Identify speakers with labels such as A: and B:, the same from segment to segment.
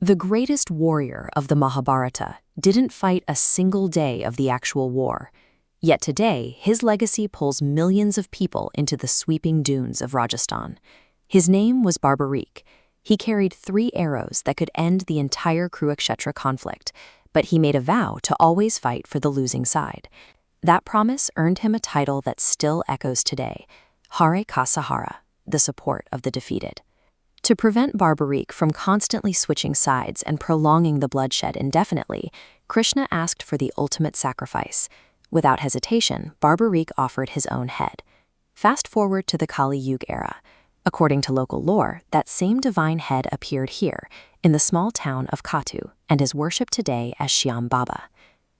A: The greatest warrior of the Mahabharata didn't fight a single day of the actual war. Yet today, his legacy pulls millions of people into the sweeping dunes of Rajasthan. His name was Barbarik. He carried 3 arrows that could end the entire Kurukshetra conflict, but he made a vow to always fight for the losing side. That promise earned him a title that still echoes today, Hare Ka Sahara, the support of the defeated. To prevent Barbarik from constantly switching sides and prolonging the bloodshed indefinitely, Krishna asked for the ultimate sacrifice. Without hesitation, Barbarik offered his own head. Fast forward to the Kali Yuga era. According to local lore, that same divine head appeared here, in the small town of Khatu, and is worshipped today as Shyam Baba.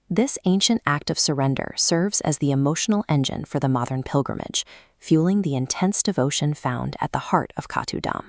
A: This ancient act of surrender serves as the emotional engine for the modern pilgrimage, fueling the intense devotion found at the heart of Khatu Dham.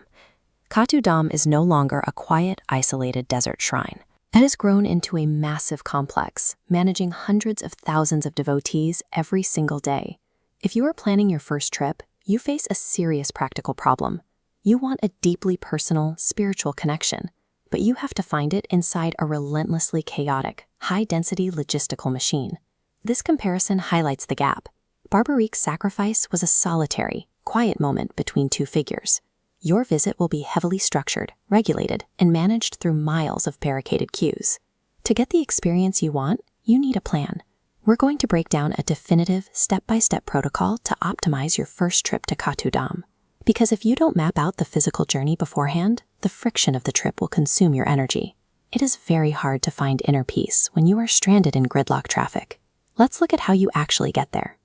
A: Khatu Dham is no longer a quiet, isolated desert shrine. It has grown into a massive complex, managing hundreds of thousands of devotees every single day. If you are planning your first trip, you face a serious practical problem. You want a deeply personal, spiritual connection, but you have to find it inside a relentlessly chaotic, high-density logistical machine. This comparison highlights the gap. Barbarik's sacrifice was a solitary, quiet moment between 2 figures. Your visit will be heavily structured, regulated, and managed through miles of barricaded queues. To get the experience you want, you need a plan. We're going to break down a definitive, step-by-step protocol to optimize your first trip to Khatu Dham. Because if you don't map out the physical journey beforehand, the friction of the trip will consume your energy. It is very hard to find inner peace when you are stranded in gridlock traffic. Let's look at how you actually get there.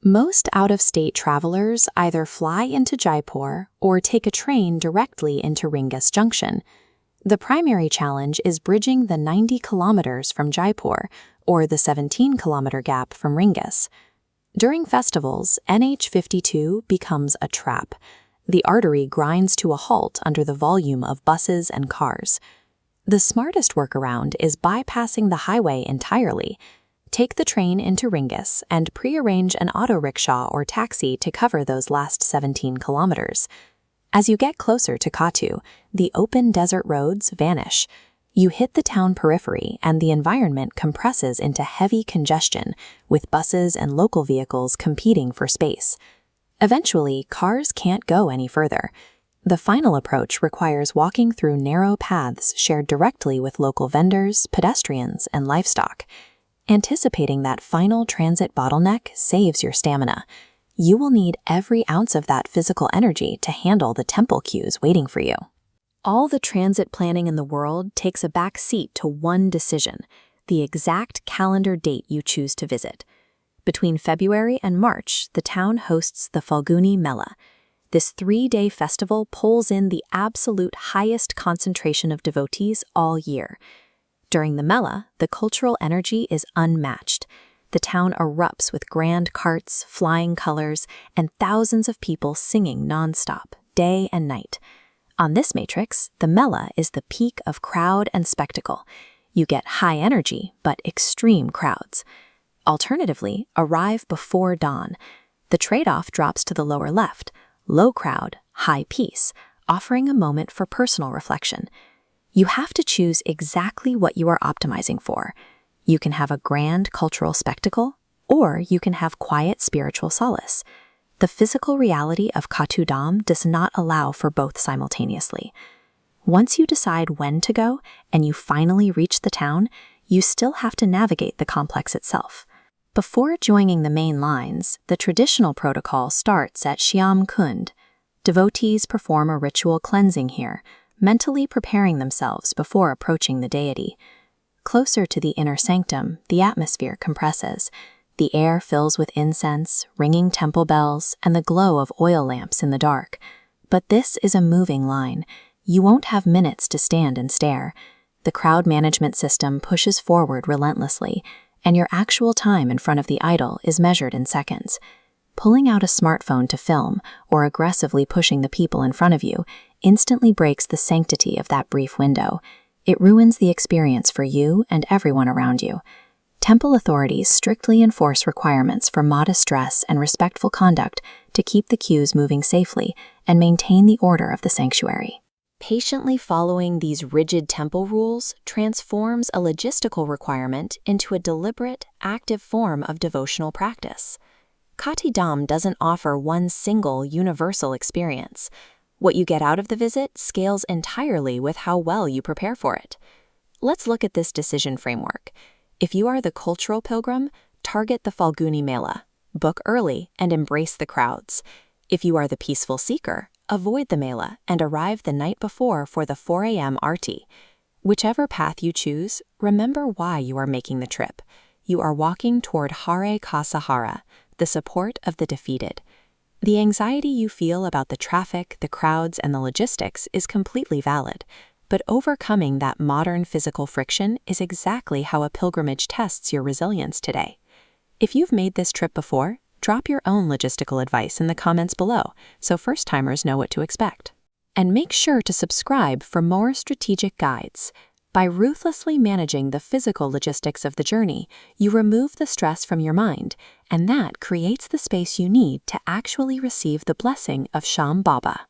A: Most out-of-state travelers either fly into Jaipur or take a train directly into Reengus Junction. The primary challenge is bridging the 90 kilometers from Jaipur, or the 17-kilometer gap from Reengus. During festivals, NH52 becomes a trap. The artery grinds to a halt under the volume of buses and cars. The smartest workaround is bypassing the highway entirely. Take the train into Reengus and pre-arrange an auto rickshaw or taxi to cover those last 17 kilometers. As you get closer to Khatu, the open desert roads vanish. You hit the town periphery and the environment compresses into heavy congestion, with buses and local vehicles competing for space. Eventually, cars can't go any further. The final approach requires walking through narrow paths shared directly with local vendors, pedestrians, and livestock. Anticipating that final transit bottleneck saves your stamina. You will need every ounce of that physical energy to handle the temple queues waiting for you. All the transit planning in the world takes a back seat to one decision: the exact calendar date you choose to visit. Between February and March, the town hosts the Phalguni Mela. This 3-day festival pulls in the absolute highest concentration of devotees all year. During the Mela, the cultural energy is unmatched. The town erupts with grand carts, flying colors, and thousands of people singing nonstop, day and night. On this matrix, the Mela is the peak of crowd and spectacle. You get high energy, but extreme crowds. Alternatively, arrive before dawn. The trade-off drops to the lower left: low crowd, high peace, offering a moment for personal reflection. You have to choose exactly what you are optimizing for. You can have a grand cultural spectacle, or you can have quiet spiritual solace. The physical reality of Khatu Dham does not allow for both simultaneously. Once you decide when to go and you finally reach the town, you still have to navigate the complex itself. Before joining the main lines, the traditional protocol starts at Shyam Kund. Devotees perform a ritual cleansing here, mentally preparing themselves before approaching the deity. Closer to the inner sanctum, the atmosphere compresses. The air fills with incense, ringing temple bells, and the glow of oil lamps in the dark. But this is a moving line. You won't have minutes to stand and stare. The crowd management system pushes forward relentlessly, and your actual time in front of the idol is measured in seconds. Pulling out a smartphone to film or aggressively pushing the people in front of you instantly breaks the sanctity of that brief window. It ruins the experience for you and everyone around you. Temple authorities strictly enforce requirements for modest dress and respectful conduct to keep the queues moving safely and maintain the order of the sanctuary. Patiently following these rigid temple rules transforms a logistical requirement into a deliberate, active form of devotional practice. Khatu Dham doesn't offer one single, universal experience. What you get out of the visit scales entirely with how well you prepare for it. Let's look at this decision framework. If you are the cultural pilgrim, target the Phalguni Mela. Book early and embrace the crowds. If you are the peaceful seeker, avoid the Mela and arrive the night before for the 4 a.m. Aarti. Whichever path you choose, remember why you are making the trip. You are walking toward Hare Ka Sahara, the support of the defeated. The anxiety you feel about the traffic, the crowds, and the logistics is completely valid, but overcoming that modern physical friction is exactly how a pilgrimage tests your resilience today. If you've made this trip before, drop your own logistical advice in the comments below so first-timers know what to expect. And make sure to subscribe for more strategic guides. By ruthlessly managing the physical logistics of the journey, you remove the stress from your mind, and that creates the space you need to actually receive the blessing of Shyam Baba.